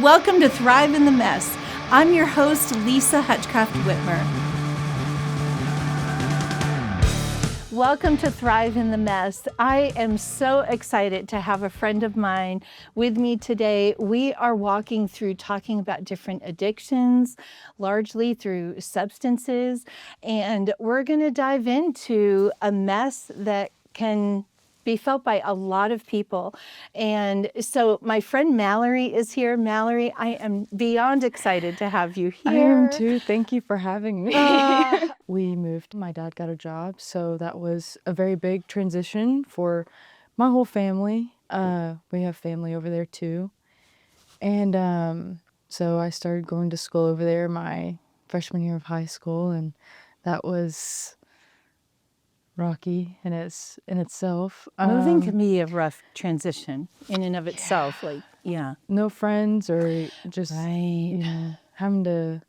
Welcome to Thrive in the Mess. I'm your host, Lisa Hutchcraft-Whitmer. Welcome to Thrive in the Mess. I am so excited to have a friend of mine with me today. We are walking through talking about different addictions, largely through substances, and we're going to dive into a mess that can be felt by a lot of people. And so my friend Mallorie is here. Mallorie, I am beyond excited to have you here. I am too. Thank you for having me. We moved. My dad got a job, so that was a very big transition for my whole family. We have family over there too. And so I started going to school over there my freshman year of high school, and that was rocky in itself. Moving can be a rough transition in and of itself. No friends, or just Right. having to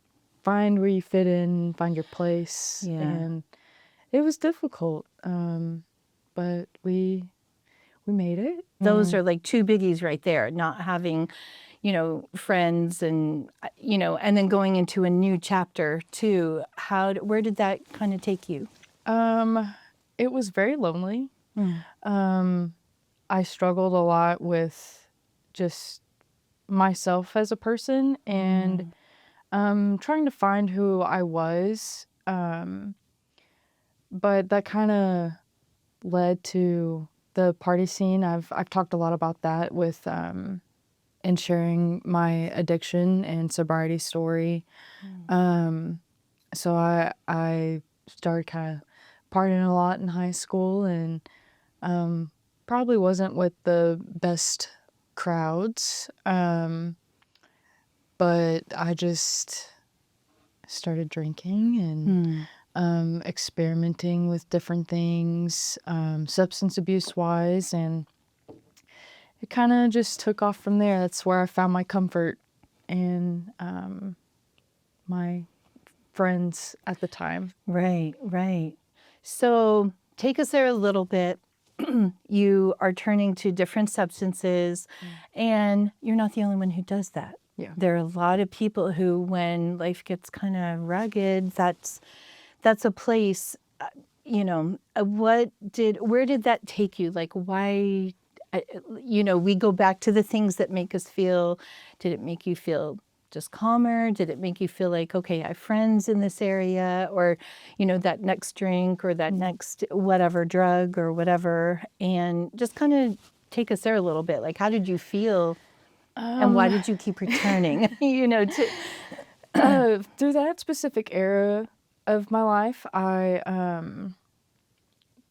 find where you fit in, find your place. Yeah. And it was difficult, but we made it. Those are like two biggies right there, not having, friends and, and then going into a new chapter too. Where did that kind of take you? It was very lonely. I struggled a lot with just myself as a person and trying to find who I was. But that kind of led to the party scene. I've talked a lot about that with and sharing my addiction and sobriety story. So I started kind of partying a lot in high school, and probably wasn't with the best crowds. But I just started drinking and experimenting with different things, substance abuse wise, and it kind of just took off from there. That's where I found my comfort and my friends at the time. Right. So take us there a little bit. You are turning to different substances, and you're not the only one who does that. Yeah. There are a lot of people who, when life gets kind of rugged, that's a place, where did that take you? Like, why, we go back to the things that make us feel, did it make you feel just calmer? Did it make you feel like, okay, I have friends in this area, or, that next drink or that next whatever drug or whatever, and just kind of take us there a little bit. Like, how did you feel? And why did you keep returning, through that specific era of my life,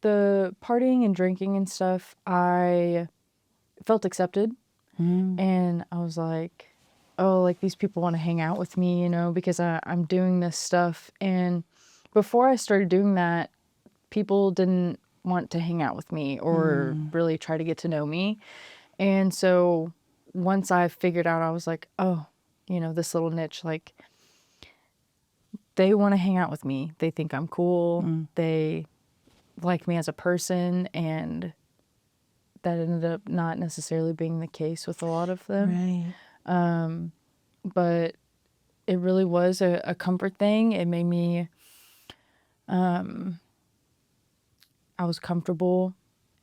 the partying and drinking and stuff, I felt accepted. And I was like, oh, like these people want to hang out with me, because I'm doing this stuff. And before I started doing that, people didn't want to hang out with me or really try to get to know me. And so once I figured out, I was like, oh, this little niche, like, they want to hang out with me. They think I'm cool. They like me as a person. And that ended up not necessarily being the case with a lot of them. Right. But it really was a comfort thing. It made me, I was comfortable,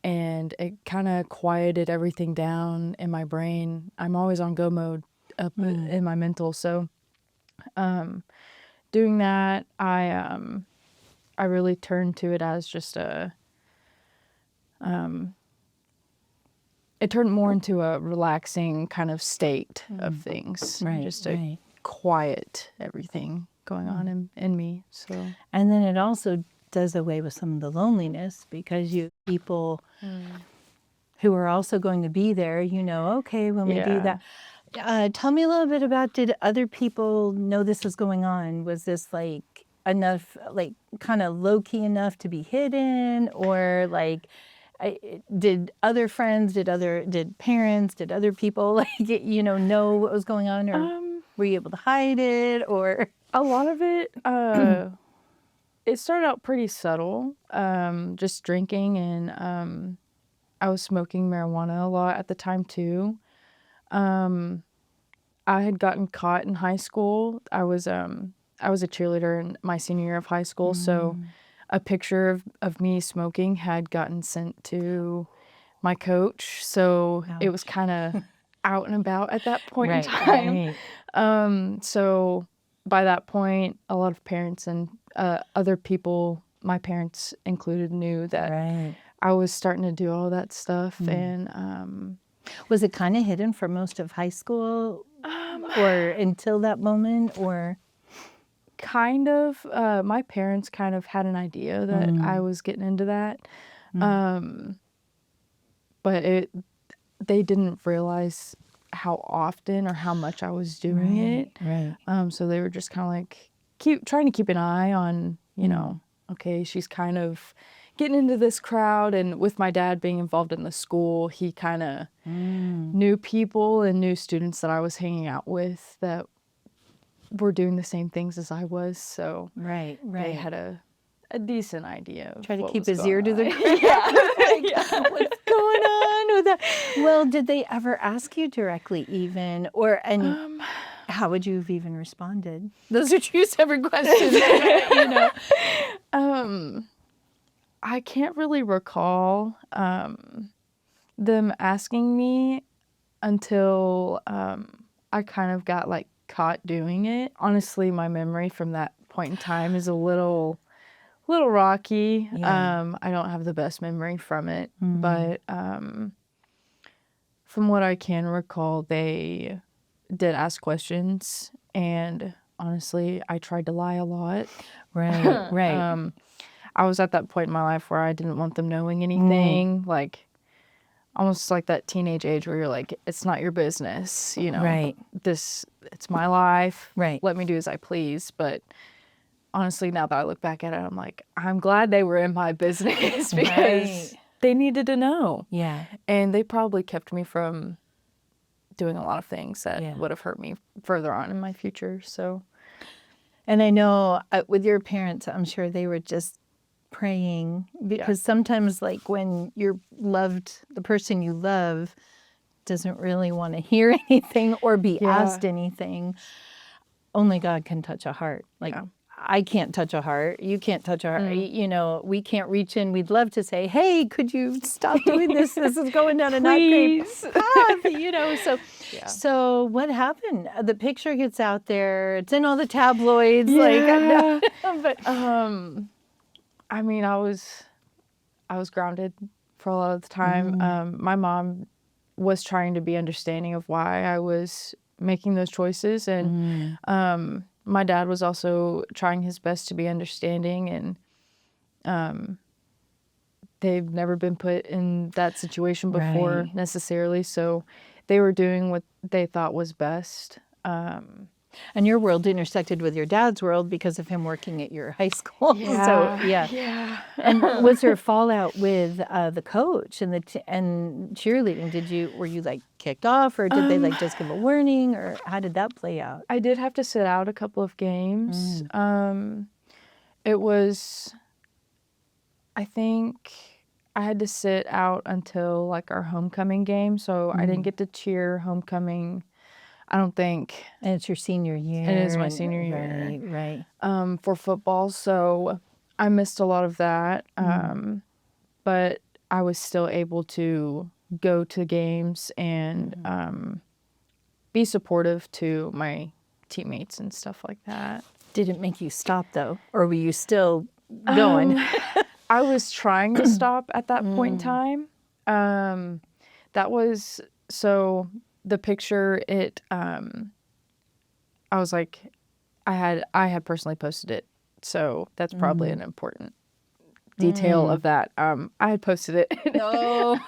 and it kind of quieted everything down in my brain. I'm always on go mode up in my mental. So doing that, I really turned to it as just it turned more into a relaxing kind of state of things. Right, just to quiet everything going on in me. So, and then it also does away with some of the loneliness, because you people who are also going to be there, okay, when we do that. Tell me a little bit about, did other people know this was going on? Was this like enough, like kind of low key enough to be hidden, or like, did other friends, did parents, did other people know what was going on, or were you able to hide it, or? A lot of it, it started out pretty subtle, just drinking, and I was smoking marijuana a lot at the time too. I had gotten caught in high school. I was a cheerleader in my senior year of high school, so a picture of me smoking had gotten sent to my coach. So it was Ouch. kind of out and about at that point in Right, time. right. So by that point, a lot of parents and other people, my parents included, knew that Right. I was starting to do all that stuff. And Was it kind of hidden for most of high school or until that moment or? kind of, my parents kind of had an idea that I was getting into that. But they didn't realize how often or how much I was doing it. Right. So they were just kind of like trying to keep an eye on, okay, she's kind of getting into this crowd. And with my dad being involved in the school, he kind of knew people and knew students that I was hanging out with that were doing the same things as I was. So Right. they had a decent idea of Try to what keep was his going ear to the on. ground. What's going on with that? Well, did they ever ask you directly even? And how would you have even responded? Those are two separate questions. I can't really recall them asking me until I kind of got like caught doing it. Honestly, my memory from that point in time is a little rocky. Yeah. I don't have the best memory from it, but from what I can recall, they did ask questions, and honestly, I tried to lie a lot. Right. Right. I was at that point in my life where I didn't want them knowing anything, like almost like that teenage age where you're like, it's not your business, Right. it's my life. Right. Let me do as I please. But honestly, now that I look back at it, I'm like, I'm glad they were in my business because they needed to know. Yeah. And they probably kept me from doing a lot of things that Yeah. would have hurt me further on in my future. So, And I know with your parents, I'm sure they were just praying because sometimes like when you're loved, the person you love doesn't really want to hear anything or be asked anything. Only God can touch a heart. Like I can't touch a heart. You can't touch a heart. We can't reach in. We'd love to say, hey, could you stop doing this? This is going down a not great path, So what happened? The picture gets out there. It's in all the tabloids. But I mean, I was grounded for a lot of the time. My mom was trying to be understanding of why I was making those choices, and my dad was also trying his best to be understanding, and they've never been put in that situation before necessarily, so they were doing what they thought was best. And your world intersected with your dad's world because of him working at your high school. Yeah. And was there fallout with the coach and and cheerleading? Were you like kicked off, or did they like just give a warning, or how did that play out? I did have to sit out a couple of games. It was, I think I had to sit out until like our homecoming game, so I didn't get to cheer homecoming. I don't think. And it's your senior year. It is my senior year. Right. For football, so I missed a lot of that. But I was still able to go to games and be supportive to my teammates and stuff like that. Did it make you stop though, or were you still going? I was trying to stop at that point in time. That was so. The picture, I was like, I had personally posted it, so that's probably an important detail of that. I had posted it. No.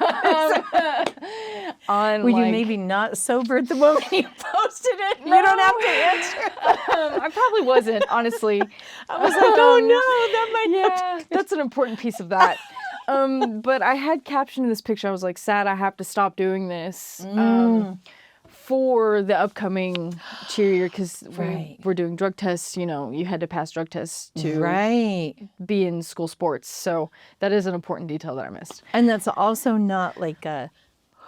Were you maybe not sober at the moment you posted it? No. You don't have to answer. I probably wasn't, honestly. I was like, oh no, that might that's an important piece of that. But I had captioned this picture. I was like, sad I have to stop doing this for the upcoming cheer year because we're doing drug tests. You had to pass drug tests to be in school sports. So that is an important detail that I missed. And that's also not like a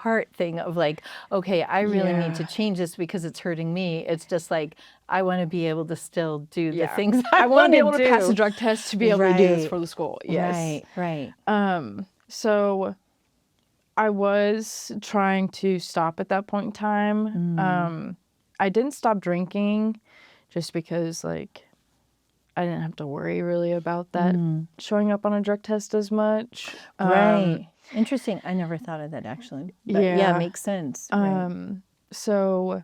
heart thing of like, okay, I really need to Yeah. change this because it's hurting me. It's just like, I want to be able to still do the Yeah. things I I want to want be to able to pass the do. drug test to be able to do this Right, for the school. Yes. right. So I was trying to stop at that point in time. I didn't stop drinking just because, like, I didn't have to worry really about that showing up on a drug test as much. Right. Interesting. I never thought of that actually. But yeah, Yeah. makes sense. Right. So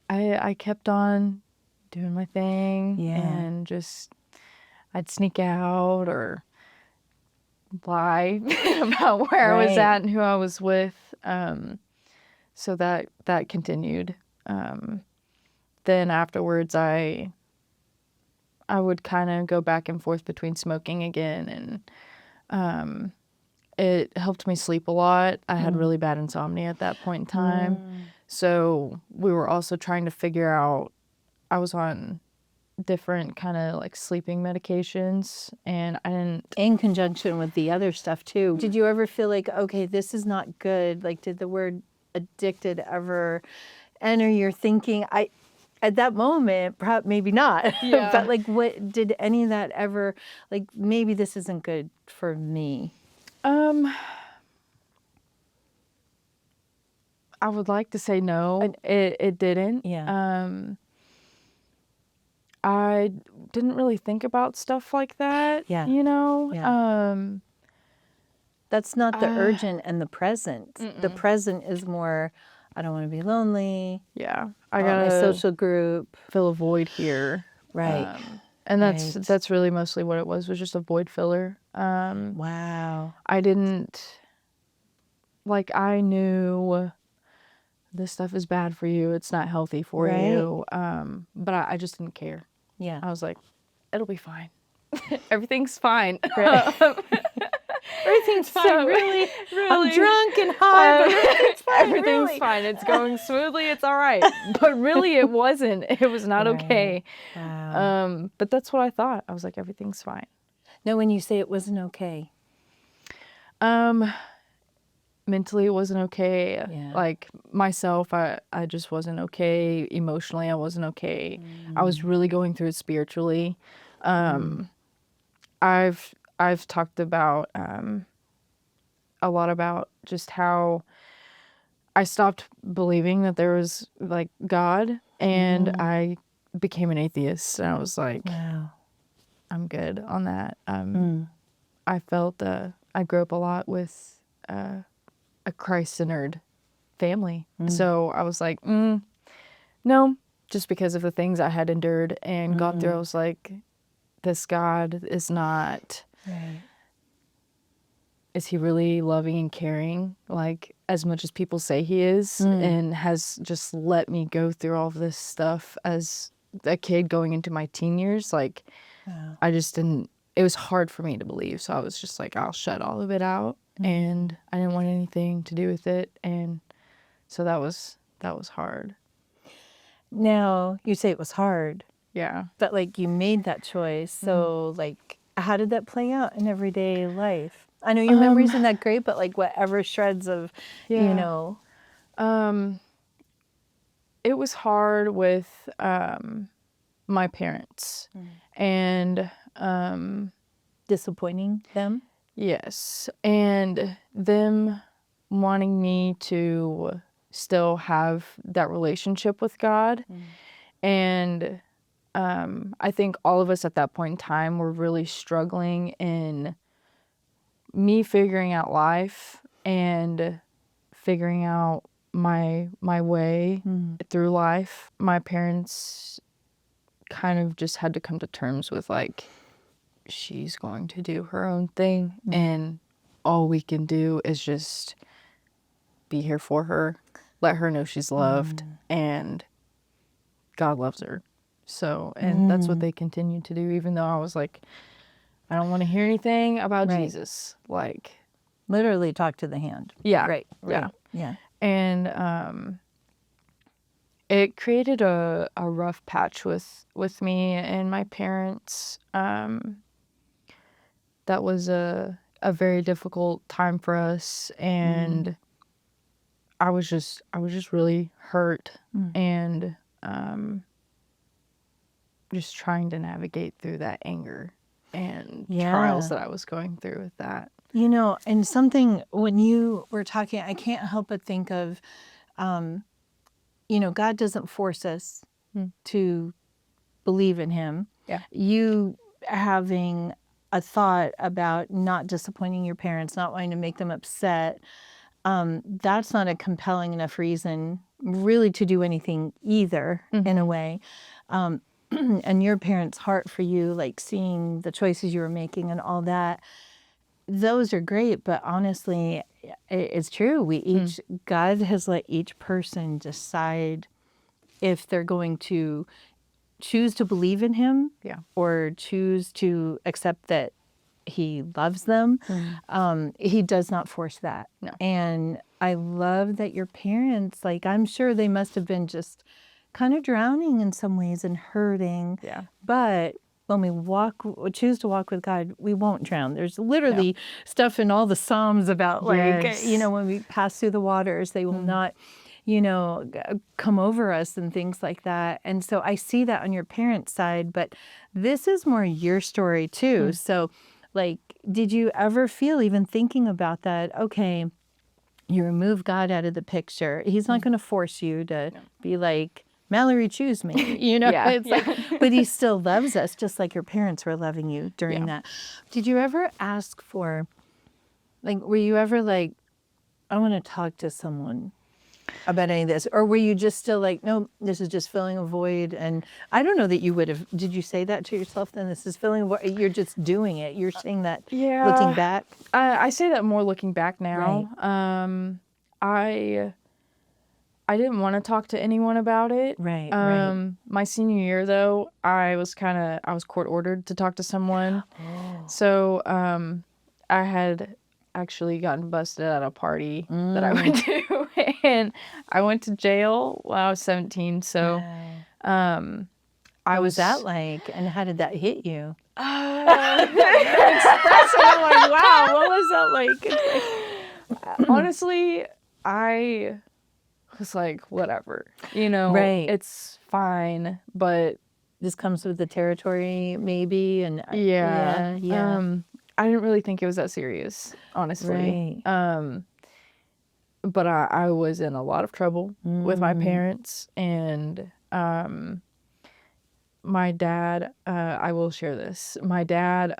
I kept on doing my thing Yeah. and just I'd sneak out or lie about where I was Right. at and who I was with. So that continued. Then afterwards, I would kind of go back and forth between smoking again, and it helped me sleep a lot. I had really bad insomnia at that point in time. So we were also trying to figure out, I was on different kind of like sleeping medications, and I didn't. In conjunction with the other stuff too. Did you ever feel like, okay, this is not good? Like, did the word addicted ever enter your thinking? At that moment, perhaps maybe not. Yeah. But like, what did any of that ever, like, maybe this isn't good for me? I would like to say no. It didn't. Yeah. I didn't really think about stuff like that. Yeah. You know. Yeah. That's not the urgent and the present. The present is more, I don't want to be lonely. Yeah. I I want my gotta social group. fill a void here. Right. And Right. that's really mostly what it was just a void filler. Wow. I didn't, like, I knew this stuff is bad for you. It's not healthy for Right. you. But I just didn't care. Yeah. I was like, it'll be fine. Everything's fine. Everything's fine, So, really. I'm really, drunk and high, but everything's fine, everything's really. fine. It's going smoothly. It's all right. But really, it wasn't. It was not okay. Wow. But that's what I thought. I was like, everything's fine. No, when you say it wasn't okay. Mentally, it wasn't okay. Yeah. Like myself, I just wasn't okay. Emotionally, I wasn't okay. I was really going through it spiritually. I've talked about a lot about just how I stopped believing that there was like God, and I became an atheist. And I was like, Wow. I'm good on that. I felt I grew up a lot with a Christ-centered family, so I was like, no, just because of the things I had endured and gone through. I was like, this God is not. Right. Is he really loving and caring, like, as much as people say he is, and has just let me go through all of this stuff as a kid going into my teen years? Like, Wow. I just didn't, it was hard for me to believe. So I was just like, I'll shut all of it out. And I didn't want anything to do with it. And so that was hard. Now, you say it was hard, Yeah. but like you made that choice. So like, how did that play out in everyday life? I know your memory isn't that great, but like whatever shreds of, you Yeah. know. It was hard with my parents. And Disappointing them? yes, and them wanting me to still have that relationship with God. And I think all of us at that point in time were really struggling in me figuring out life and figuring out my way through life. My parents kind of just had to come to terms with, like, she's going to do her own thing, and all we can do is just be here for her, let her know she's loved, and God loves her. So, and that's what they continued to do, even though I was like, I don't want to hear anything about Right. Jesus. Like, Literally talk to the hand. yeah. Right. Yeah. Yeah. And it created a rough patch with me and my parents. That was a very difficult time for us, and I was just really hurt and just trying to navigate through that anger and trials that I was going through with that. You know, and something when you were talking, I can't help but think of, you know, God doesn't force us to believe in him. Yeah. You having a thought about not disappointing your parents, not wanting to make them upset, that's not a compelling enough reason really to do anything either, in a way. And your parents' heart for you, like seeing the choices you were making and all that, those are great. But honestly, it's true. We each, God has let each person decide if they're going to choose to believe in him or choose to accept that he loves them. He does not force that. No. And I love that your parents, like, I'm sure they must have been just kind of drowning in some ways and hurting. Yeah. But when we choose to walk with God, we won't drown. There's literally stuff in all the Psalms about, like, you know, when we pass through the waters, they will not, you know, come over us and things like that. And so I see that on your parents' side, but this is more your story too. So, like, did you ever feel, even thinking about that, okay, you remove God out of the picture. He's not going to force you to be like, Mallorie, choose me. You know, it's like, but he still loves us just like your parents were loving you during that. Did you ever ask for, like, were you ever like, I want to talk to someone about any of this? Or were you just still like, no, this is just filling a void? And I don't know that you would have, did you say that to yourself then? This is filling a void. You're just doing it. You're saying that looking back? I say that more looking back now. Right. I didn't want to talk to anyone about it. Right. My senior year, though, I was court ordered to talk to someone. So I had actually gotten busted at a party that I went to, and I went to jail when I was 17. So I was that like, and how did that hit you? Expressing, I'm like, wow, what was that like? Honestly, I was like, whatever, you know, it's fine, but this comes with the territory, maybe, and yeah. I didn't really think it was that serious, honestly. But I was in a lot of trouble with my parents, and my dad, I will share this. My dad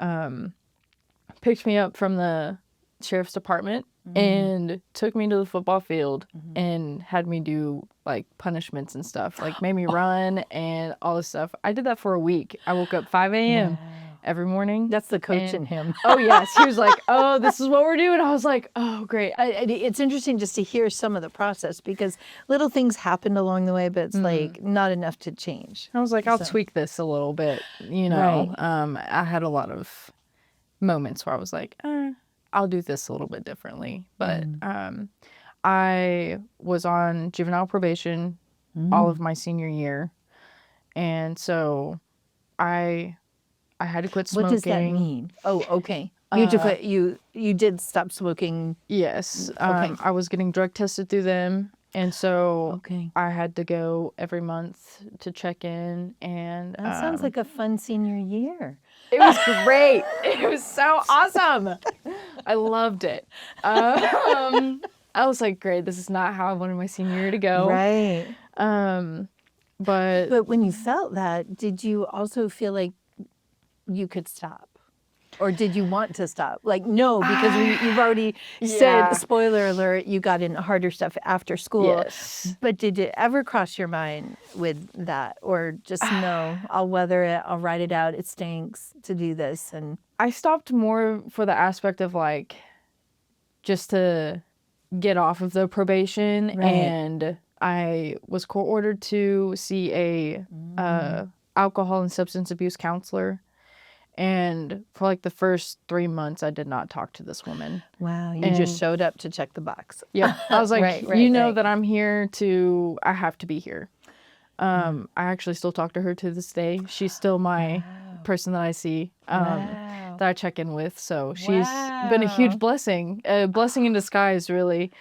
picked me up from the sheriff's department and took me to the football field and had me do like punishments and stuff, like made me run and all this stuff. I did that for a week. I woke up 5 a.m. every morning. That's the coach in him. Oh, yes. He was like, oh, this is what we're doing. I was like, oh, great. It's interesting just to hear some of the process, because little things happened along the way, but it's like not enough to change. I was like, I'll tweak this a little bit, you know. I had a lot of moments where I was like, I'll do this a little bit differently. But I was on juvenile probation all of my senior year. And so I had to quit smoking. What does that mean? Oh, okay. You did stop smoking. Yes. I was getting drug tested through them. And so I had to go every month to check in. And that sounds like a fun senior year. It was great. It was so awesome. I loved it. I was like, great, this is not how I wanted my senior year to go. Right. But when you felt that, did you also feel like you could stop? Or did you want to stop? Like, no, because you've already said, spoiler alert, you got in harder stuff after school. Yes. But did it ever cross your mind with that? Or just, no, I'll weather it, I'll ride it out, it stinks to do this? And I stopped more for the aspect of, like, just to get off of the probation. And I was court ordered to see a alcohol and substance abuse counselor. And for like the first 3 months, I did not talk to this woman. Wow, you just showed up to check the box. Yeah, I was like, that I'm here I have to be here. I actually still talk to her to this day. She's still my person that I see, that I check in with. So she's been a huge blessing, a blessing in disguise, really.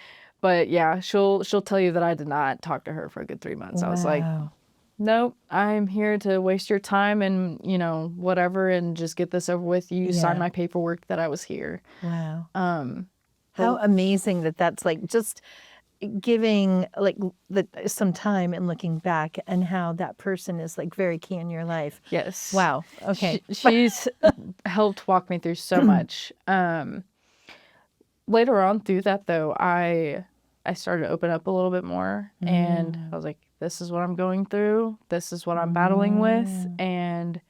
But yeah, she'll tell you that I did not talk to her for a good 3 months. I was like, Wow. nope, I'm here to waste your time and, whatever, and just get this over with. You signed Yeah. my paperwork that I was here. Wow. Um, How amazing that that's like just giving like some time and looking back and how that person is like very key in your life. yes. Wow. Okay. She's helped walk me through so much. Later on through that though, I started to open up a little bit more, and I was like, this is what I'm going through. This is what I'm battling with. And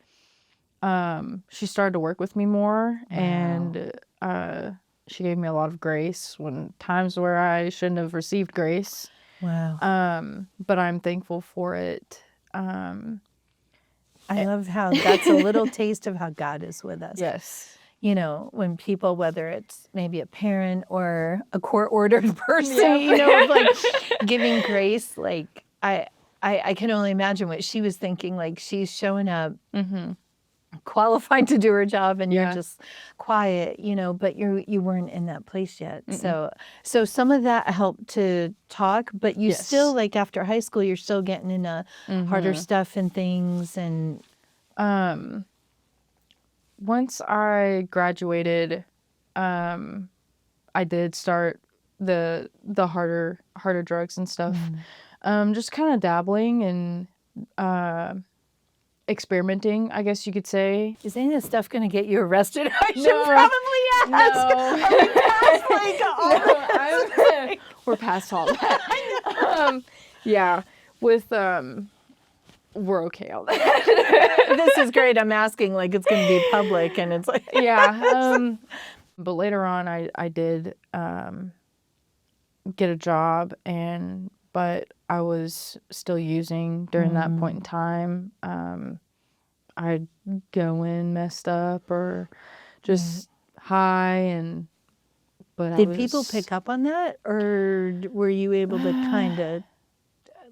she started to work with me more, and she gave me a lot of grace when times where I shouldn't have received grace. Wow. But I'm thankful for it. I love how that's a little taste of how God is with us. Yes. You know, when people, whether it's maybe a parent or a court-ordered person, like giving grace, like I can only imagine what she was thinking. Like she's showing up, qualified to do her job, and you're just quiet, but you weren't in that place yet. So some of that helped to talk, but you still, like after high school, you're still getting into harder stuff and things. And once I graduated, I did start the harder drugs and stuff. Just kind of dabbling and experimenting, I guess you could say. Is any of this stuff going to get you arrested? I should probably ask. No. We're past all that. Yeah, with we're okay all that. This is great. I'm asking like it's going to be public, and it's like yeah. But later on, I did get a job, but I was still using during that point in time. I'd go in messed up or just high, but did people pick up on that, or were you able to kind of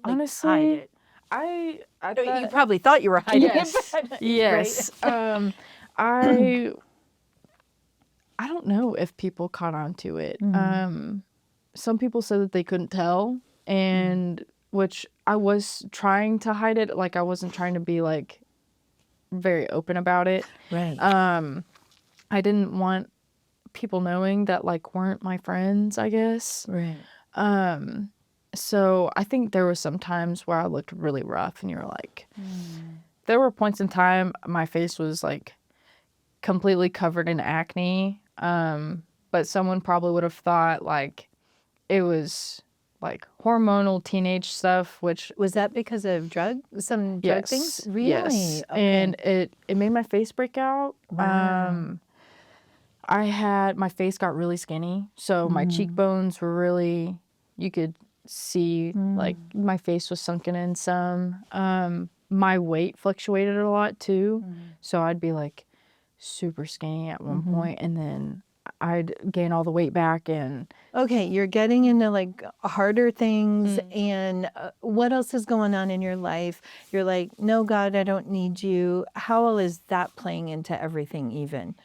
honestly hide it? I You probably thought you were hiding yes, it. yes. I don't know if people caught on to it. Some people said that they couldn't tell, and which I was trying to hide it. Like I wasn't trying to be like very open about it. Right. I didn't want people knowing that like weren't my friends, I guess. Right. So I think there were some times where I looked really rough, and you're like, there were points in time my face was like completely covered in acne. But someone probably would have thought like it was like hormonal teenage stuff, which was that because of drug things? Really? Yes. Okay. And it made my face break out. Wow. My face got really skinny, so my cheekbones were really, you could see like my face was sunken in some. My weight fluctuated a lot too, so I'd be like super skinny at one point, and then I'd gain all the weight back. And okay, you're getting into like harder things, and what else is going on in your life? You're like, no, God, I don't need you. How is that playing into everything even?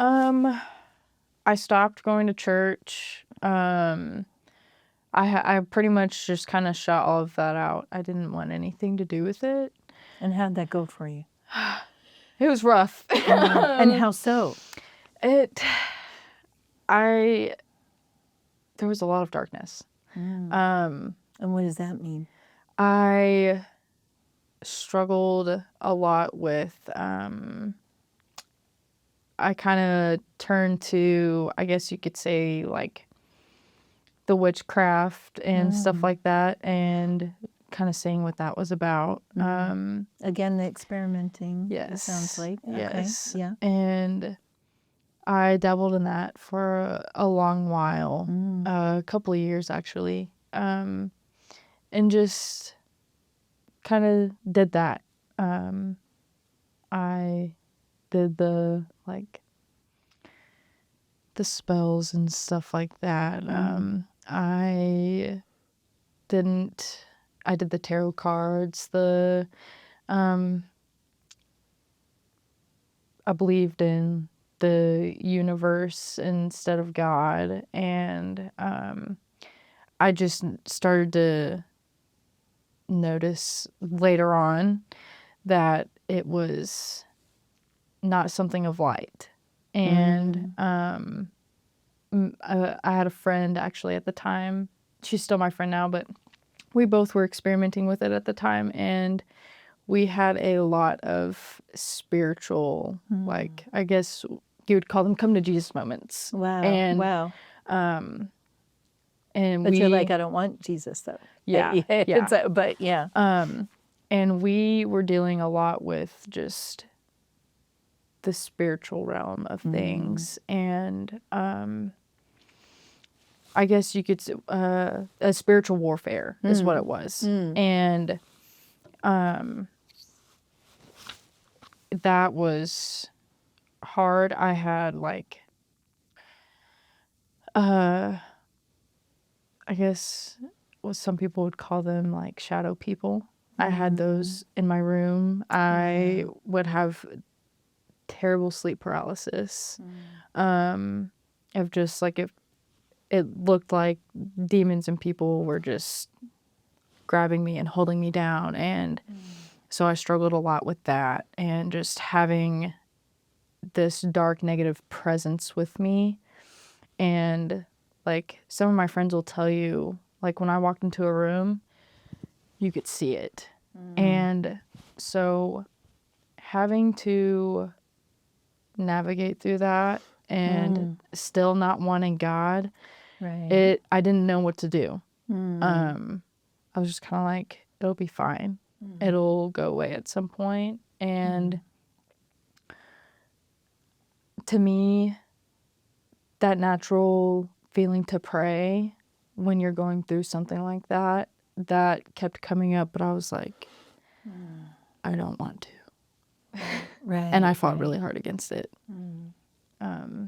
I stopped going to church. I pretty much just kind of shut all of that out. I didn't want anything to do with it. And how'd that go for you? It was rough. And how so? There was a lot of darkness. And what does that mean? I struggled a lot with, I kind of turned to, I guess you could say, like the witchcraft and stuff like that, and kind of seeing what that was about. Again, the experimenting. Yes. It sounds like. Yes. Okay. Yeah. And I dabbled in that for a long while, a couple of years actually, and just kind of did that. I did the spells and stuff like that. I did the tarot cards, I believed in the universe instead of God, and I just started to notice later on that it was not something of light. And I had a friend actually at the time. She's still my friend now, but we both were experimenting with it at the time, and we had a lot of spiritual, like, I guess you would call them come to Jesus moments. Wow. And Wow. and But we you're like, I don't want Jesus though. yeah. But yeah. And we were dealing a lot with just the spiritual realm of things. And I guess you could say a spiritual warfare is what it was. And that was hard. I had like I guess what some people would call them like shadow people. I had those in my room. I would have terrible sleep paralysis. Of just like if it looked like demons and people were just grabbing me and holding me down. And so I struggled a lot with that, and just having this dark negative presence with me. And like some of my friends will tell you, like when I walked into a room, you could see it. And so having to navigate through that and still not wanting God, Right. I didn't know what to do. I was just kind of like, it'll be fine. It'll go away at some point. And to me, that natural feeling to pray when you're going through something like that, that kept coming up, but I was like, I don't want to. Right. And I fought really hard against it. And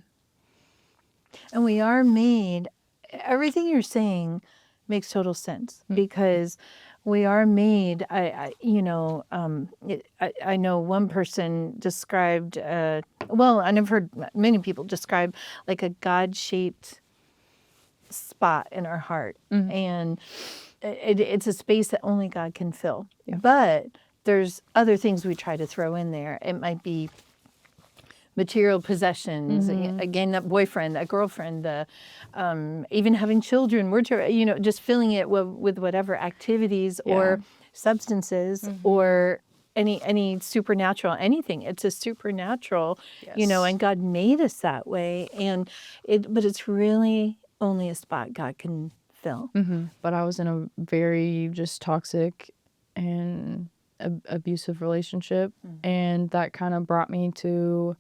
we are made, everything you're saying makes total sense, because we are made, I know one person described, well, and I've heard many people describe like a God-shaped spot in our heart. And it's a space that only God can fill. Yeah. But there's other things we try to throw in there. It might be material possessions, again, that boyfriend, that girlfriend, even having children, just filling it with whatever activities or substances or any supernatural, anything. It's a supernatural, and God made us that way. But it's really only a spot God can fill. But I was in a very just toxic and abusive relationship. And that kind of brought me to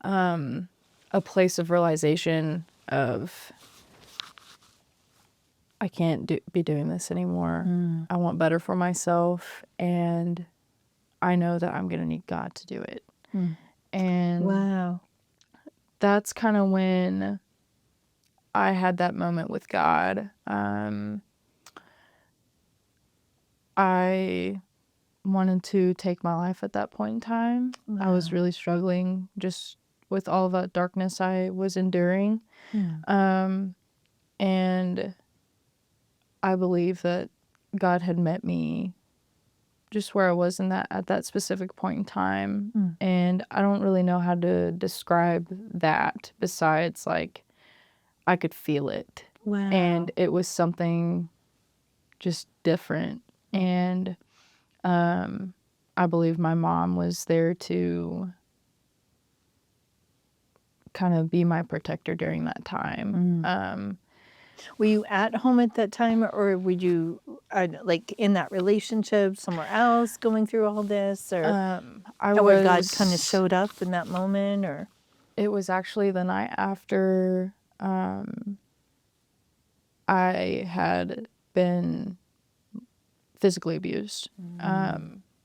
a place of realization of I can't be doing this anymore. I want better for myself, and I know that I'm going to need God to do it. And Wow. that's kind of when I had that moment with God. I wanted to take my life at that point in time. I was really struggling just with all of that darkness I was enduring. And I believe that God had met me just where I was at that specific point in time. And I don't really know how to describe that besides like I could feel it. Wow. And it was something just different. And I believe my mom was there to kind of be my protector during that time. Were you at home at that time, or were you like in that relationship somewhere else going through all this, or where God kind of showed up in that moment, or? It was actually the night after I had been physically abused.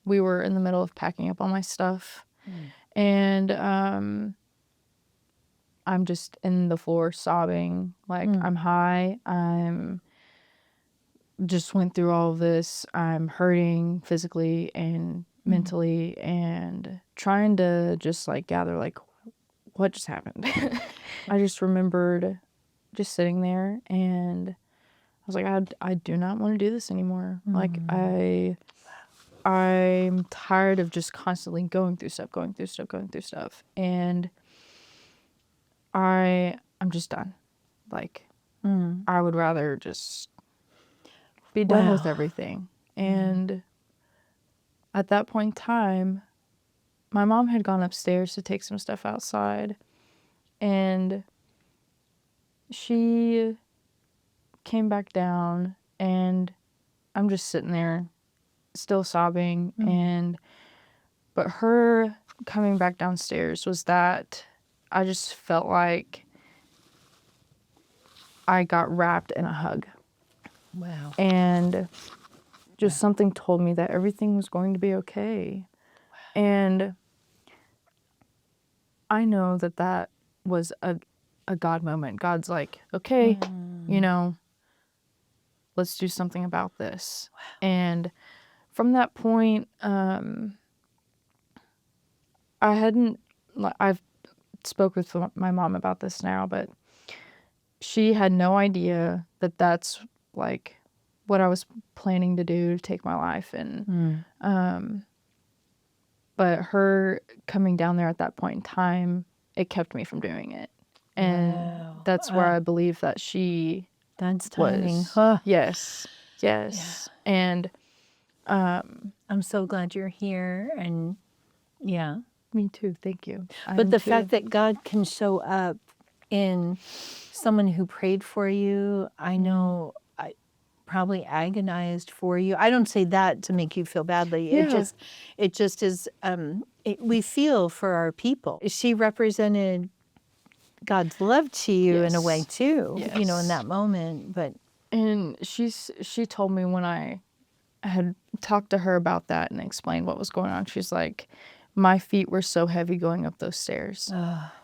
We were in the middle of packing up all my stuff, and I'm just in the floor sobbing, like I'm high. I'm just went through all of this. I'm hurting physically and mentally, and trying to just like gather like what just happened. I just remembered just sitting there, and was like, I do not want to do this anymore. Like, I'm tired of just constantly going through stuff. And I'm just done. Like, I would rather just be done with Wow. everything. And at that point in time, my mom had gone upstairs to take some stuff outside, and she came back down, and I'm just sitting there still sobbing. But her coming back downstairs was that I just felt like I got wrapped in a hug. Wow. And just something told me that everything was going to be okay. And I know that was a God moment. God's like, okay, let's do something about this. And from that point, I've spoke with my mom about this now, but she had no idea that that's like what I was planning to do to take my life. And but her coming down there at that point in time, it kept me from doing it. And that's where I believe that she That's timing. was. Huh. Yes. Yeah. And I'm so glad you're here. And yeah. me too. Thank you. But the fact that God can show up in someone who prayed for you, I know I probably agonized for you. I don't say that to make you feel badly. Yeah. It just is, we feel for our people. She represented God's love to you in a way too, in that moment. But and she told me when I had talked to her about that and explained what was going on, she's like, my feet were so heavy going up those stairs.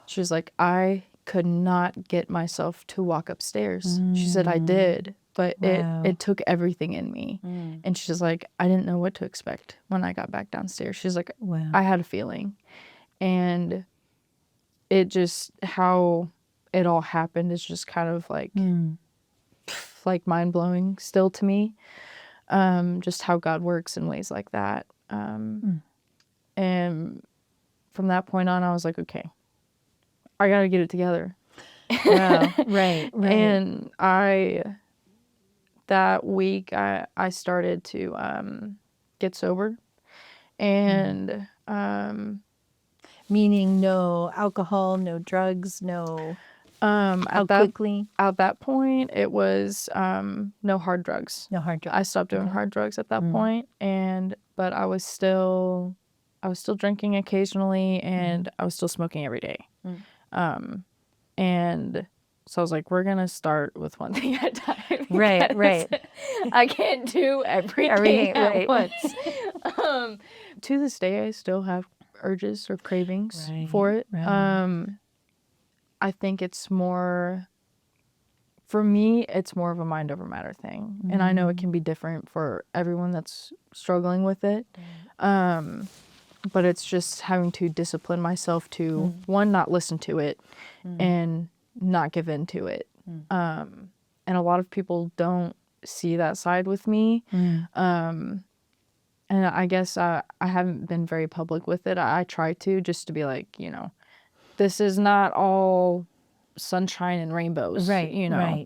She was like, I could not get myself to walk upstairs. She said, I did, but it took everything in me. And she's like, I didn't know what to expect when I got back downstairs. She's like, I had a feeling. And it just, how it all happened is just kind of like, like mind-blowing still to me. Just how God works in ways like that. And from that point on, I was like, okay, I got to get it together. wow, right. And that week, I started to get sober. And Meaning no alcohol, no drugs, no. How quickly? At that point, it was no hard drugs. No hard drugs. I stopped doing hard drugs at that point, but I was still drinking occasionally, and I was still smoking every day. And so I was like, we're gonna start with one thing at a time. Right. I can't do everything at once. To this day, I still have urges or cravings for it. Right. I think it's more, for me, it's more of a mind over matter thing. And I know it can be different for everyone that's struggling with it. But it's just having to discipline myself to, one, not listen to it and not give in to it. And a lot of people don't see that side with me. And I guess I haven't been very public with it. I try to, just to be like, this is not all sunshine and rainbows. Right.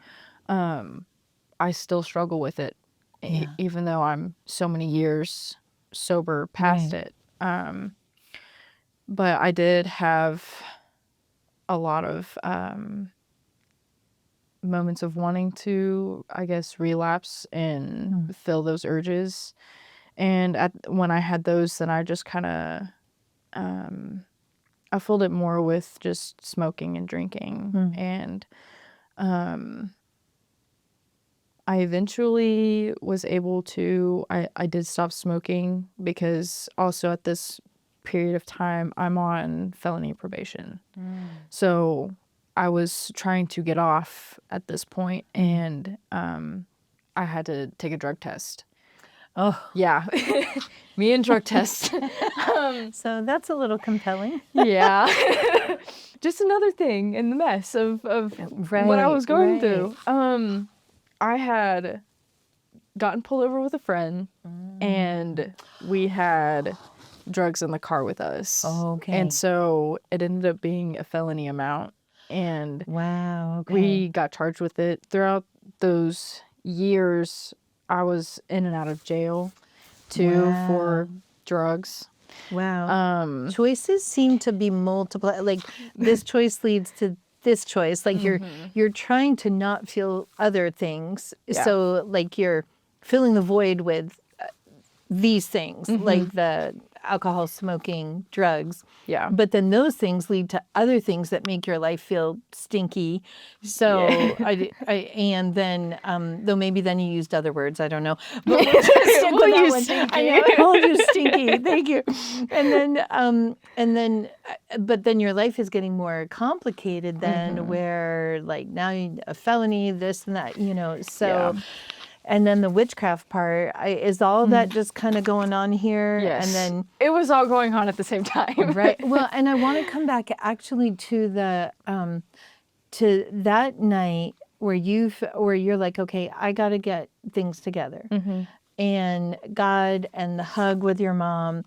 I still struggle with it, even though I'm so many years sober past it. But I did have a lot of moments of wanting to, I guess, relapse and fill those urges. And when I had those, then I just kind of, I filled it more with just smoking and drinking. And I eventually was able to, I did stop smoking because also at this period of time, I'm on felony probation. So I was trying to get off at this point, and I had to take a drug test. Oh. Yeah. Me and drug tests. So that's a little compelling. Yeah. Just another thing in the mess of what I was going through. I had gotten pulled over with a friend, and we had drugs in the car with us. Okay. And so it ended up being a felony amount, and Wow. Okay. we got charged with it. Throughout those years, I was in and out of jail too for drugs. Wow. Choices seem to be multiple. Like this choice leads to this choice. Like you're trying to not feel other things. Yeah. So like you're filling the void with these things, like the alcohol, smoking, drugs. Yeah. But then those things lead to other things that make your life feel stinky. So and then though maybe then you used other words, I don't know. But we'll just stick with that one. Stinky. I know, we'll use stinky. Thank you. And then but then your life is getting more complicated then, where like now a felony, this and that, so. Yeah. And then the witchcraft part, is all that just kind of going on here? Yes. And then it was all going on at the same time. right. Well, and I want to come back actually to the to that night where you're like, okay, I got to get things together, and God and the hug with your mom,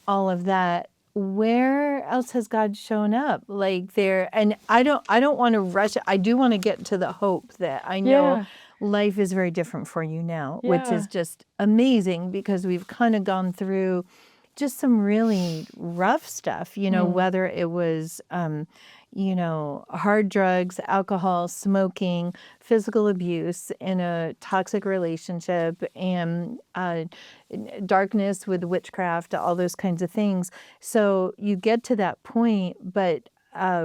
all of that. Where else has God shown up? Like there, and I don't want to rush it. I do want to get to the hope that I know. Yeah. Life is very different for you now, which Yeah. is just amazing because we've kind of gone through just some really rough stuff, whether it was, hard drugs, alcohol, smoking, physical abuse in a toxic relationship, and darkness with witchcraft, all those kinds of things. So you get to that point, but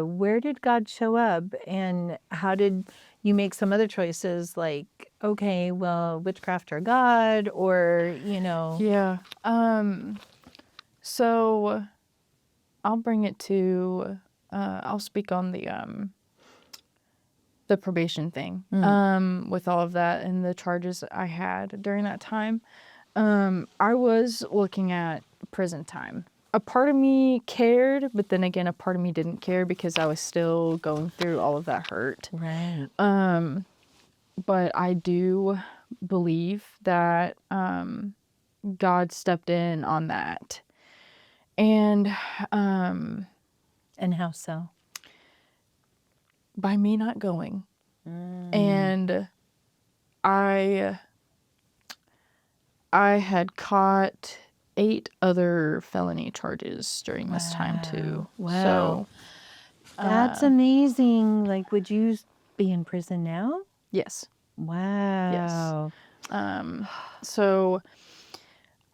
where did God show up, and how did you make some other choices like, okay, well, witchcraft or God, or, Yeah. So I'll bring it to, I'll speak on the probation thing, with all of that and the charges I had during that time. I was looking at prison time. A part of me cared, but then again, a part of me didn't care because I was still going through all of that hurt. Right. But I do believe that God stepped in on that. And how so? by me not going. And I had caught 8 other felony charges during this time too. Wow. So That's amazing. Like, would you be in prison now? yes. Wow. So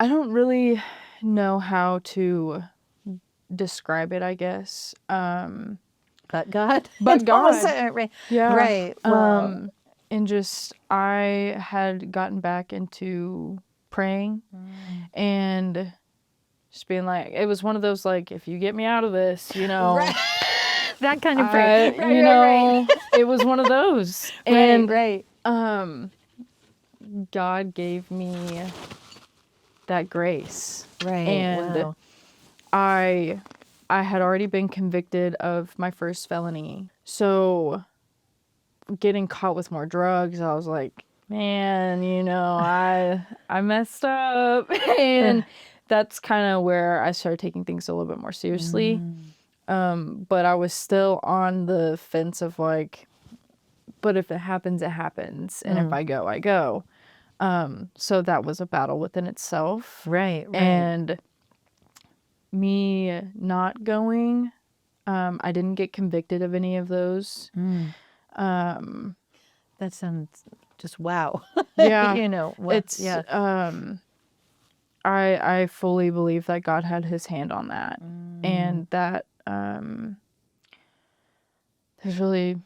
I don't really know how to describe it, I guess. But God? But God. Also, right. Yeah. Right. Well, And just, I had gotten back into praying and just being like, it was one of those, like, if you get me out of this, right. That kind of prayer. Right. It was one of those. And right. God gave me that grace. Right. And wow. I had already been convicted of my first felony. So getting caught with more drugs, I was like, man, I messed up. And that's kind of where I started taking things a little bit more seriously. But I was still on the fence of like, but if it happens, it happens. And if I go, I go. So that was a battle within itself. Right. And me not going, I didn't get convicted of any of those. That sounds just wow. Yeah. It's I fully believe that God had his hand on that. And that there's really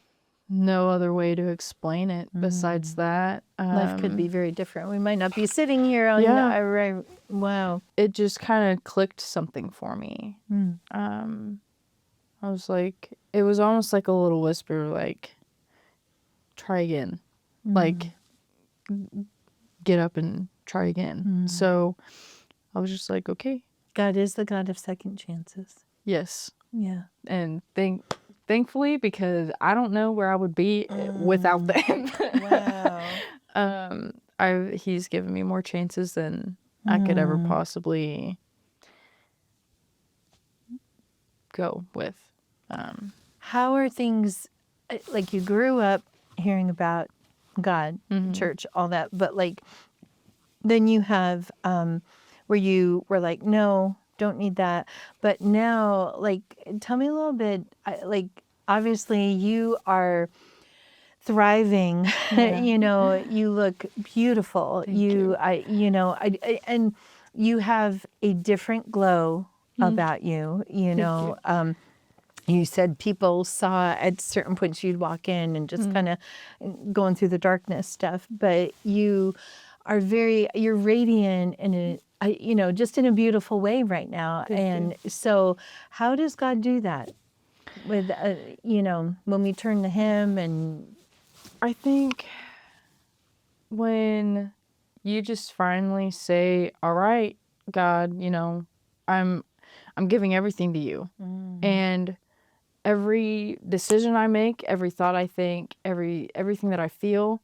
no other way to explain it besides that. Life could be very different. We might not be sitting here on right. Wow. It just kind of clicked something for me. I was like, it was almost like a little whisper, like, try again. Like, get up and try again. So I was just like, okay. God is the God of second chances. Yes. Yeah. And thankfully, because I don't know where I would be without them. He's given me more chances than I could ever possibly go with. How are things, like you grew up hearing about God, church, all that, but like then you have where you were like, no, don't need that. But now, like, tell me a little bit, like, obviously you are thriving. Yeah. You look beautiful. Thank you. And you have a different glow about you. you. You said people saw at certain points you'd walk in and just kind of going through the darkness stuff, but you are you're radiant in just in a beautiful way right now. Thank you. So how does God do that with, when we turn to him and I think when you just finally say, all right, God, I'm giving everything to you. And every decision I make, every thought I think, everything that I feel,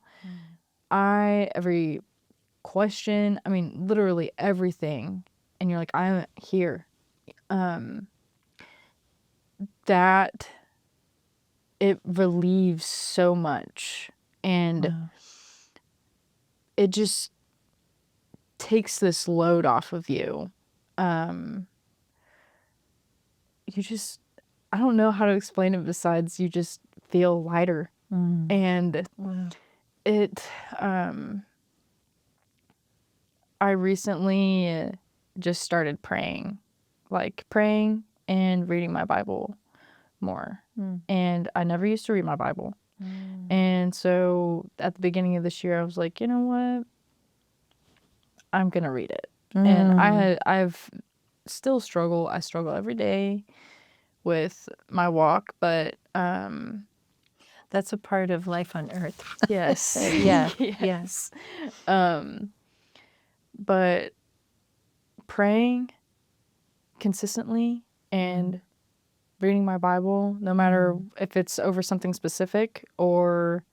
every question, I mean, literally everything. And you're like, I'm here. That it relieves so much. And it just takes this load off of you. I don't know how to explain it besides you just feel lighter. And I recently just started praying and reading my Bible more. And I never used to read my Bible. And so at the beginning of this year, I was like, you know what? I'm going to read it. And I've still struggle. I struggle every day with my walk, but that's a part of life on earth. yes. Yes. But praying consistently and reading my Bible, no matter if it's over something specific or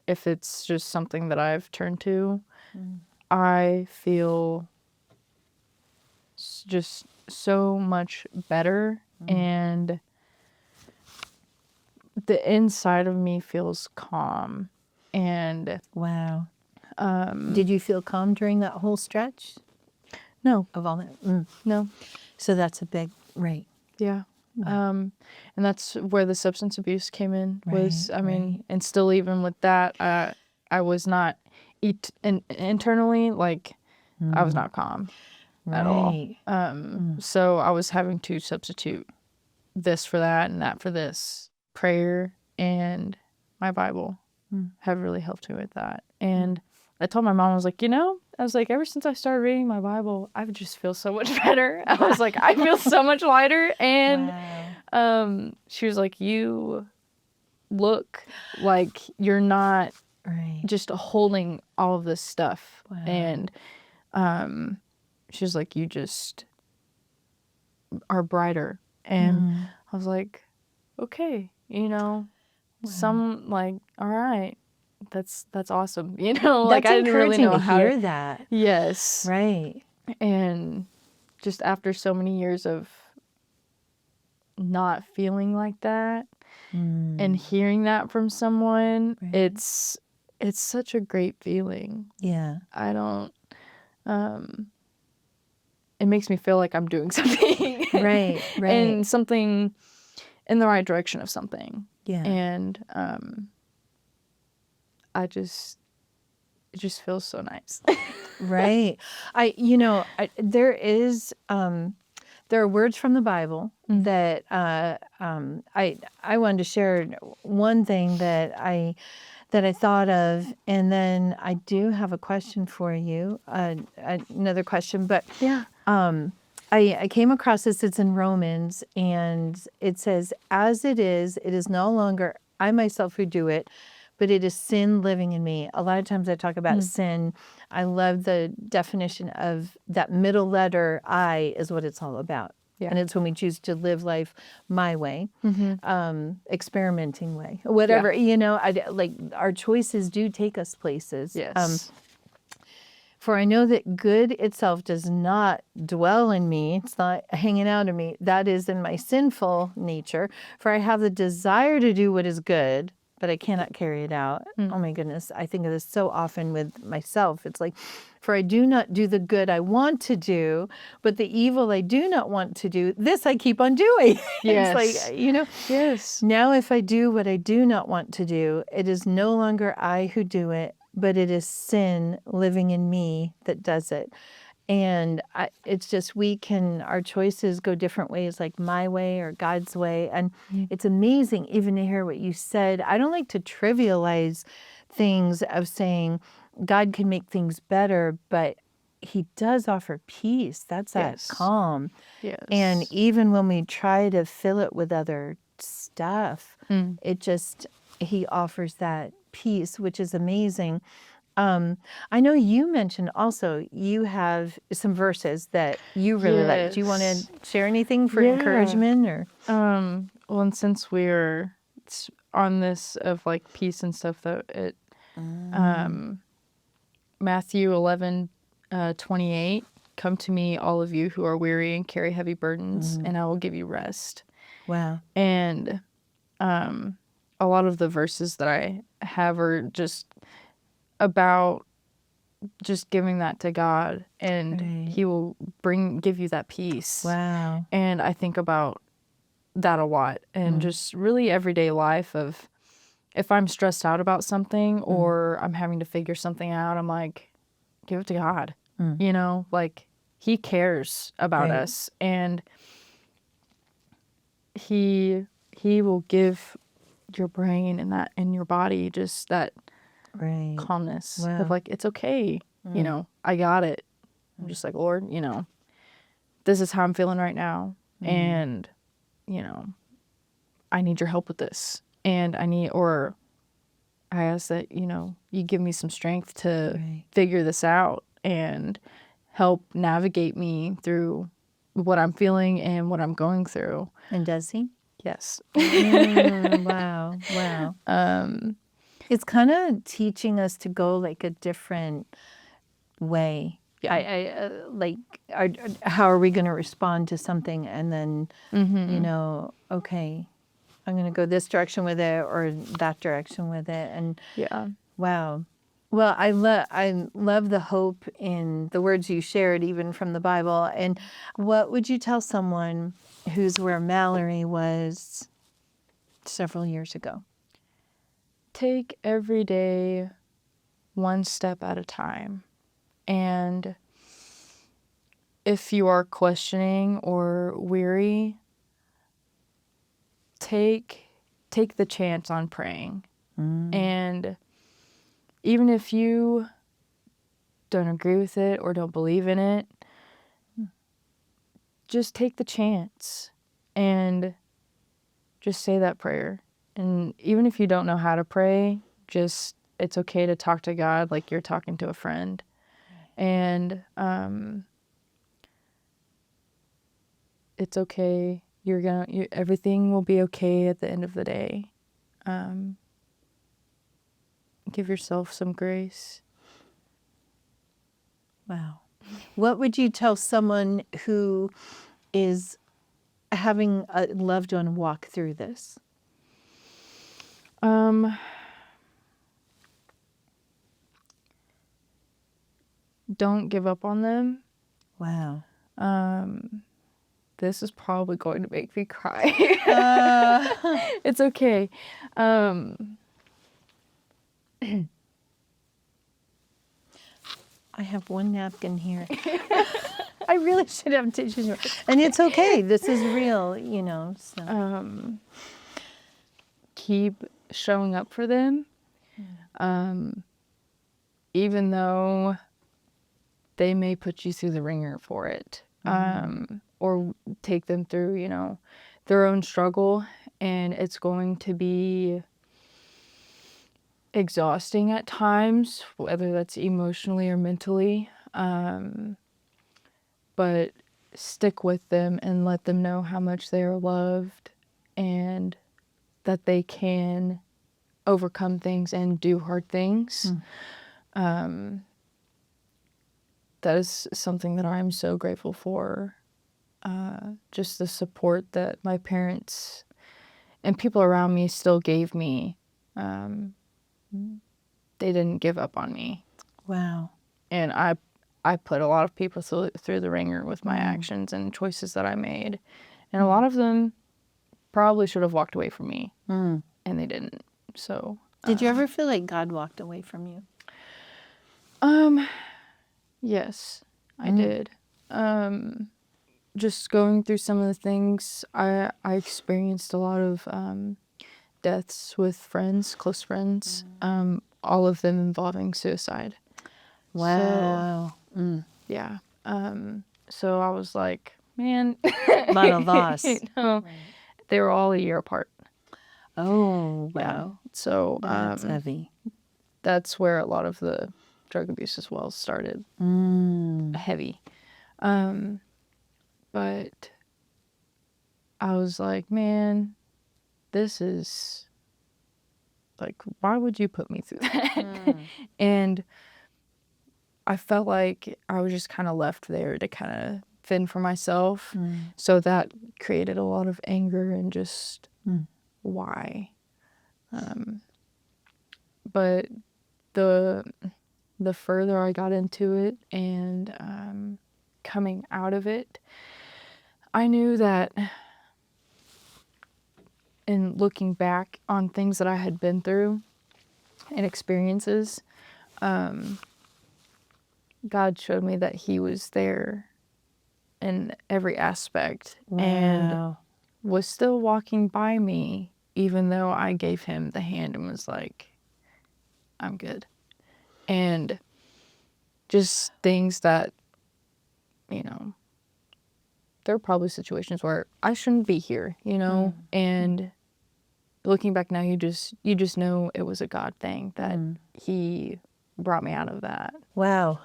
if it's just something that I've turned to, I feel just so much better, and the inside of me feels calm. And wow. Did you feel calm during that whole stretch no, of all that? no, So that's a big, right. yeah. And that's where the substance abuse came in. And still even with that, I was not internally, like, I was not calm at all. So I was having to substitute this for that and that for this. Prayer and my Bible have really helped me with that. And I told my mom, I was like, ever since I started reading my Bible, I just feel so much better. I was like, I feel so much lighter. And she was like, you look like you're not just holding all of this stuff. Wow. And she was like, you just are brighter. And I was like, okay, some like, all right, that's awesome. Like, That's I didn't really know to how hear to that. Yes. Right. And just after so many years of not feeling like that and hearing that from someone, it's such a great feeling. Yeah. I don't, it makes me feel like I'm doing something. Right. And something in the right direction of something. Yeah. And it just feels so nice. Right. There are words from the Bible that I wanted to share one thing that I thought of, and then I do have a question for you, another question, but Yeah. I came across this. It's in Romans, and it says, "As it is no longer I myself who do it, but it is sin living in me." A lot of times I talk about sin. I love the definition of that middle letter, I, is what it's all about. Yeah. And it's when we choose to live life my way, experimenting way, whatever, like our choices do take us places. Yes. For I know that good itself does not dwell in me. It's not hanging out in me. That is in my sinful nature. For I have the desire to do what is good, but I cannot carry it out. Oh my goodness. I think of this so often with myself. It's like, for I do not do the good I want to do, but the evil I do not want to do, this I keep on doing. Yes. It's like, Yes. now if I do what I do not want to do, it is no longer I who do it, but it is sin living in me that does it. And it's just, our choices go different ways, like my way or God's way. And it's amazing even to hear what you said. I don't like to trivialize things of saying God can make things better, but he does offer peace. That's that Yes. calm. Yes. And even when we try to fill it with other stuff, he offers that peace, which is amazing. I know you mentioned also you have some verses that you really like. Do you want to share anything for encouragement or? Well, and since we're on this of like peace and stuff, though, Matthew 11:28, come to me, all of you who are weary and carry heavy burdens, and I will give you rest. Wow. And a lot of the verses that I have are just about just giving that to God, and he will give you that peace. Wow. And I think about that a lot, and just really everyday life of if I'm stressed out about something or I'm having to figure something out, I'm like, give it to God. Like he cares about us, and he will give your brain and that in your body just that calmness of like, it's okay. I got it. I'm just like, Lord, this is how I'm feeling right now. And, I need your help with this. And I ask that, you give me some strength to figure this out and help navigate me through what I'm feeling and what I'm going through. And does he? Yes. Wow. It's kind of teaching us to go like a different way. Yeah. How are we going to respond to something? And then, okay, I'm going to go this direction with it or that direction with it. And wow. Well, I love the hope in the words you shared, even from the Bible. And what would you tell someone who's where Mallorie was several years ago? Take every day one step at a time. And if you are questioning or weary, take the chance on praying. And even if you don't agree with it or don't believe in it, just take the chance and just say that prayer. And even if you don't know how to pray, it's okay to talk to God like you're talking to a friend. And it's okay. Everything will be okay at the end of the day. Give yourself some grace. Wow. What would you tell someone who is having a loved one walk through this? Don't give up on them. Wow. This is probably going to make me cry. It's okay. I have one napkin here. I really should have tissues. And it's okay. This is real, So. Keep showing up for them. Even though they may put you through the ringer for it. Or take them through, their own struggle. And it's going to be exhausting at times, whether that's emotionally or mentally. But stick with them and let them know how much they are loved and that they can overcome things and do hard things. That is something that I'm so grateful for. Just the support that my parents and people around me still gave me. They didn't give up on me. Wow. And I put a lot of people through the ringer with my actions and choices that I made. And a lot of them probably should have walked away from me. And they didn't. So Did you ever feel like God walked away from you? yes, I did. Just going through some of the things, I experienced a lot of deaths with friends, close friends, all of them involving suicide. Wow. Yeah. So I was like, man, A lot of loss. they were all a year apart. Oh, Yeah. wow. So That's heavy. that's where a lot of the drug abuse as well started. Heavy. But I was like, man, this is like, why would you put me through that? And I felt like I was just kind of left there to kind of fend for myself. So that created a lot of anger and just why. But the further I got into it and coming out of it, I knew that in looking back on things that I had been through and experiences, God showed me that He was there in every aspect and was still walking by me, even though I gave Him the hand and was like, I'm good. And just things that, you know, there are probably situations where I shouldn't be here, you know, and looking back now, you just know it was a God thing that He brought me out of that. Wow.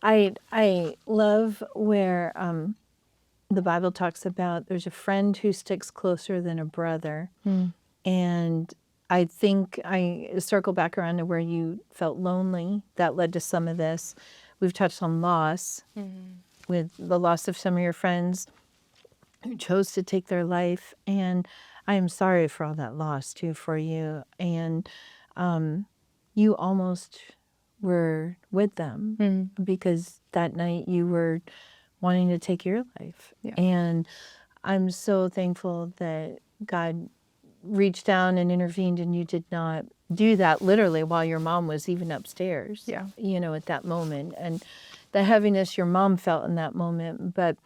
I love where the Bible talks about there's a friend who sticks closer than a brother. And I think I circle back around to where you felt lonely. That led to some of this. We've touched on loss with the loss of some of your friends who chose to take their life. And I am sorry for all that loss too for you. And you almost were with them because that night you were wanting to take your life. Yeah. And I'm so thankful that God reached down and intervened and you did not do that literally while your mom was even upstairs. Yeah. You know, at that moment. And the heaviness your mom felt in that moment. But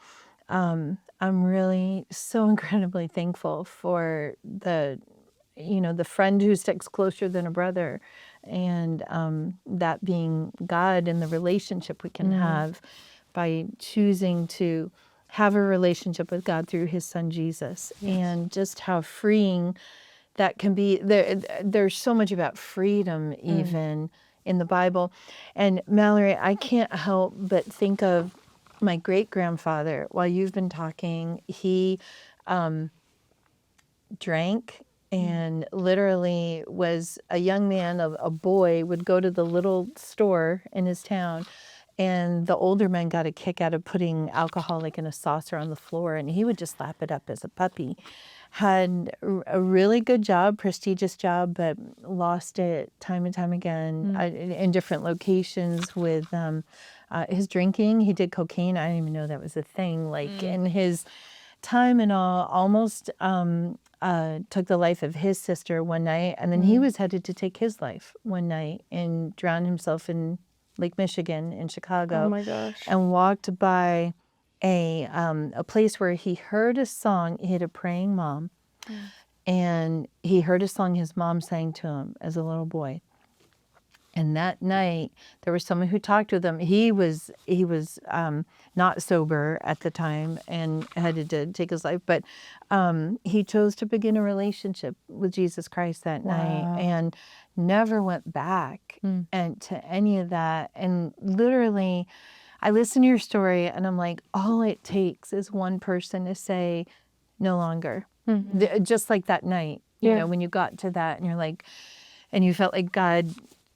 I'm really so incredibly thankful for the friend who sticks closer than a brother, and that being God and the relationship we can have by choosing to have a relationship with God through His Son Jesus, and just how freeing that can be. There's so much about freedom even in the Bible, and Mallory, I can't help but think of my great-grandfather. While you've been talking, he drank and literally was a young man, a boy, would go to the little store in his town, and the older men got a kick out of putting alcohol like in a saucer on the floor, and he would just lap it up as a puppy. Had a really good job, prestigious job, but lost it time and time again in different locations with his drinking. He did cocaine. I didn't even know that was a thing. Like in his time and all, almost took the life of his sister one night, and then he was headed to take his life one night and drown himself in Lake Michigan in Chicago. Oh my gosh. And walked by a place where he heard a song. He had a praying mom, and he heard a song his mom sang to him as a little boy. And that night, there was someone who talked with him. He was not sober at the time and had to take his life, but he chose to begin a relationship with Jesus Christ that night and never went back and to any of that. And literally, I listen to your story and I'm like, all it takes is one person to say, no longer. Just like that night, you know, when you got to that and you're like, and you felt like God,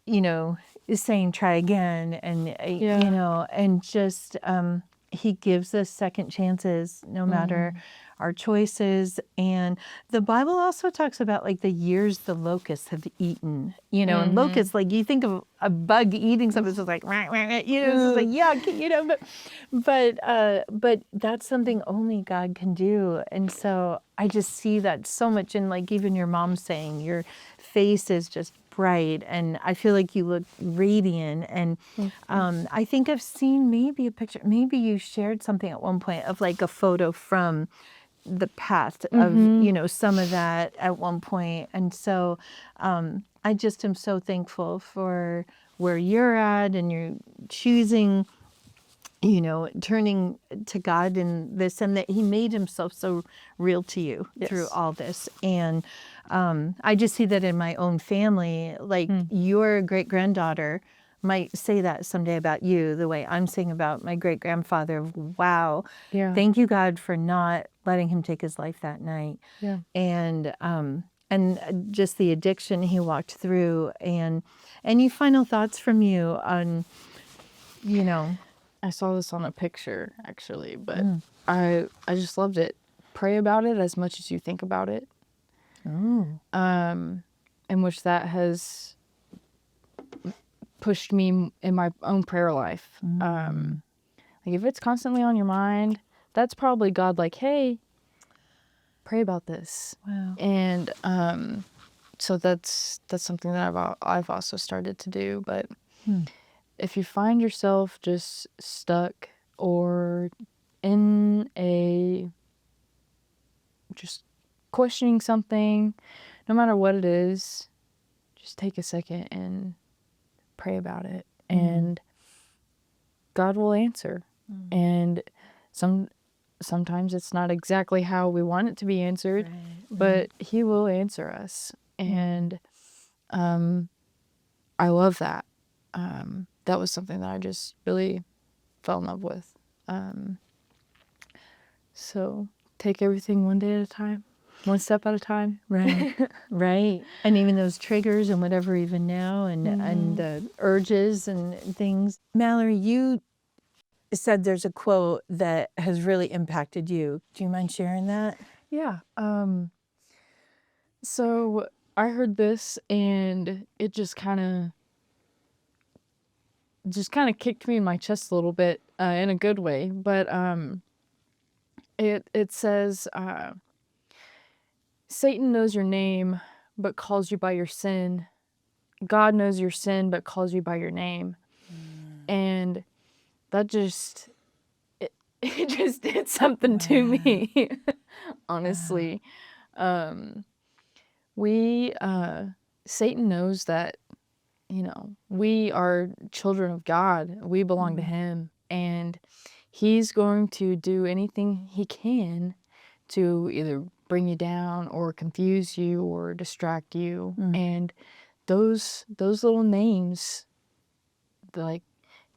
you know, is saying, try again. And, you know, and just, he gives us second chances no matter our choices. And the Bible also talks about like the years the locusts have eaten, you know, and locusts, like you think of a bug eating something, it's just like, rah, rah, rah, you know, it's just like, yuck, you know, but that's something only God can do. And so I just see that so much in like even your mom saying your face is just bright and I feel like you look radiant. And I think I've seen maybe a picture, maybe you shared something at one point of like a photo from the past of, you know, some of that at one point. And so I just am so thankful for where you're at and you're choosing, you know, turning to God in this and that he made himself so real to you through all this. And I just see that in my own family, like your great granddaughter might say that someday about you, the way I'm saying about my great grandfather. Wow. Thank you, God, for not letting him take his life that night. And just the addiction he walked through. And any final thoughts from you on, you know, I saw this on a picture actually, but I just loved it. Pray about it as much as you think about it. In which that has pushed me in my own prayer life. Like if it's constantly on your mind, that's probably God like, hey, pray about this. And so that's something that I've also started to do. But if you find yourself just stuck or in a just questioning something, no matter what it is, just take a second and pray about it, and God will answer. And sometimes it's not exactly how we want it to be answered, but he will answer us. And I love that. That was something that I just really fell in love with. So take everything one day at a time, one step at a time. Right. And even those triggers and whatever even now and the urges and things. Mallory, you said there's a quote that has really impacted you. Do you mind sharing that? Yeah. So I heard this and it just kind of kicked me in my chest a little bit, in a good way. But it says, Satan knows your name, but calls you by your sin. God knows your sin, but calls you by your name. And that just, it just did something to me, honestly. Satan knows that, you know, we are children of God. We belong to him. And he's going to do anything he can to either bring you down or confuse you or distract you. And those little names, like,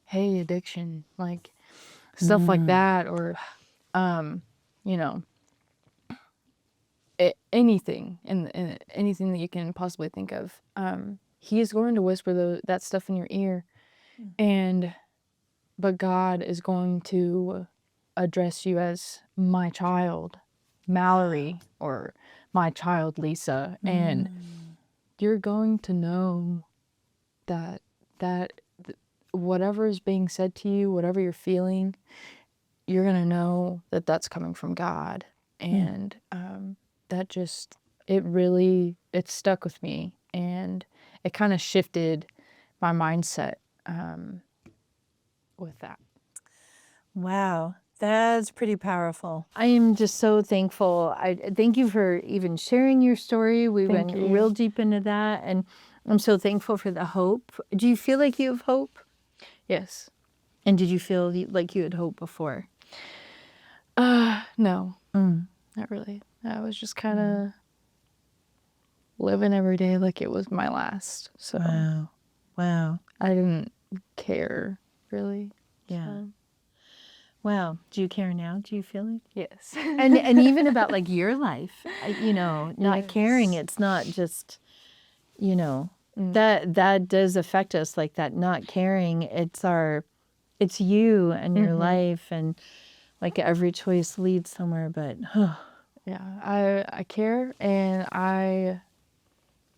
hey, addiction, like stuff like that, or you know, anything and anything that you can possibly think of, he is going to whisper that stuff in your ear. But God is going to address you as my child Mallory, or my child Lisa, and you're going to know that whatever is being said to you, whatever you're feeling, you're going to know that that's coming from God. And that just, it stuck with me, and it kind of shifted my mindset with that. Wow. That's pretty powerful. I am just so thankful. I thank you for even sharing your story. We went real deep into that, and I'm so thankful for the hope. Do you feel like you have hope? Yes. And did you feel like you had hope before? No, not really. I was just kind of living every day like it was my last. So Wow. I didn't care, really. Yeah. So. Wow. Do you care now? Do you feel it? Yes. And even about like your life, not caring. Yes. It's not just, you know, Mm. that does affect us, like that not caring. It's you and your life, and like every choice leads somewhere, but Yeah, I care, and I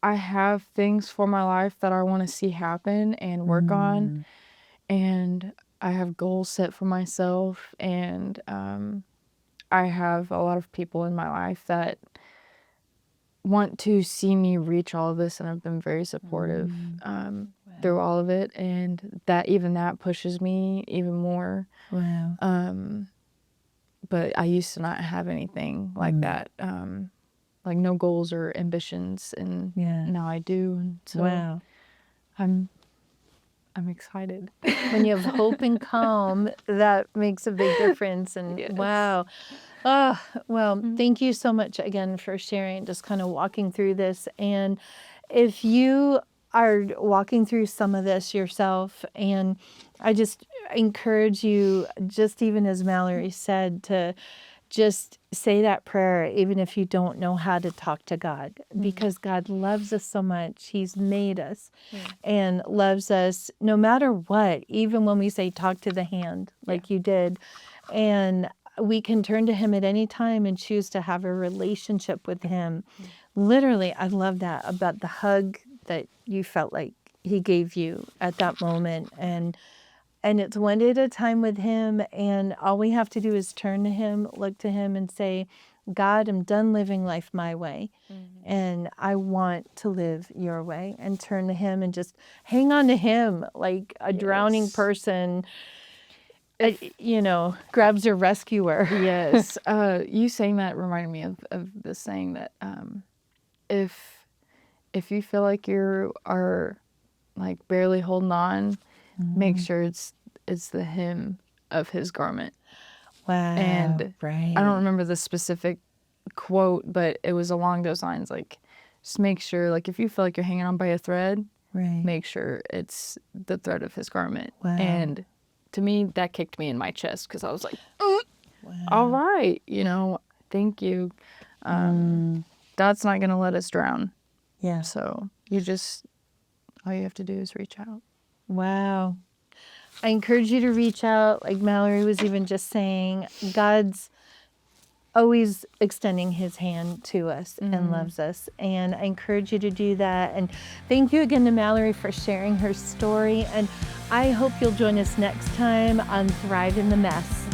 have things for my life that I want to see happen and work on, and I have goals set for myself, and I have a lot of people in my life that want to see me reach all of this, and have been very supportive through all of it, and that pushes me even more. wow. But I used to not have anything like that, like no goals or ambitions, and Yeah. now I do, and so Wow. I'm excited. When you have hope and calm, that makes a big difference. And Yes. wow. Oh, well, thank you so much again for sharing, just kind of walking through this. And if you are walking through some of this yourself, and I just encourage you, just even as Mallory said, to just say that prayer, even if you don't know how to talk to God, because God loves us so much. He's made us and loves us no matter what, even when we say talk to the hand, like you did. And we can turn to him at any time and choose to have a relationship with him. Literally, I love that about the hug that you felt like he gave you at that moment. And it's one day at a time with him, and all we have to do is turn to him, look to him, and say, God, I'm done living life my way, and I want to live your way, and turn to him and just hang on to him like a drowning Yes. person, grabs a rescuer. Yes. You saying that reminded me of the saying that if you feel like you are like barely holding on, make sure it's the hem of his garment. Wow. And right. I don't remember the specific quote, but it was along those lines, like just make sure, like if you feel like you're hanging on by a thread, Right. make sure it's the thread of his garment. Wow. And to me, that kicked me in my chest, because I was like, Wow. all right, thank you. God's not going to let us drown. Yeah. So all you have to do is reach out. Wow. I encourage you to reach out. Like Mallory was even just saying, God's always extending his hand to us and loves us. And I encourage you to do that. And thank you again to Mallory for sharing her story. And I hope you'll join us next time on Thrive in the Mess.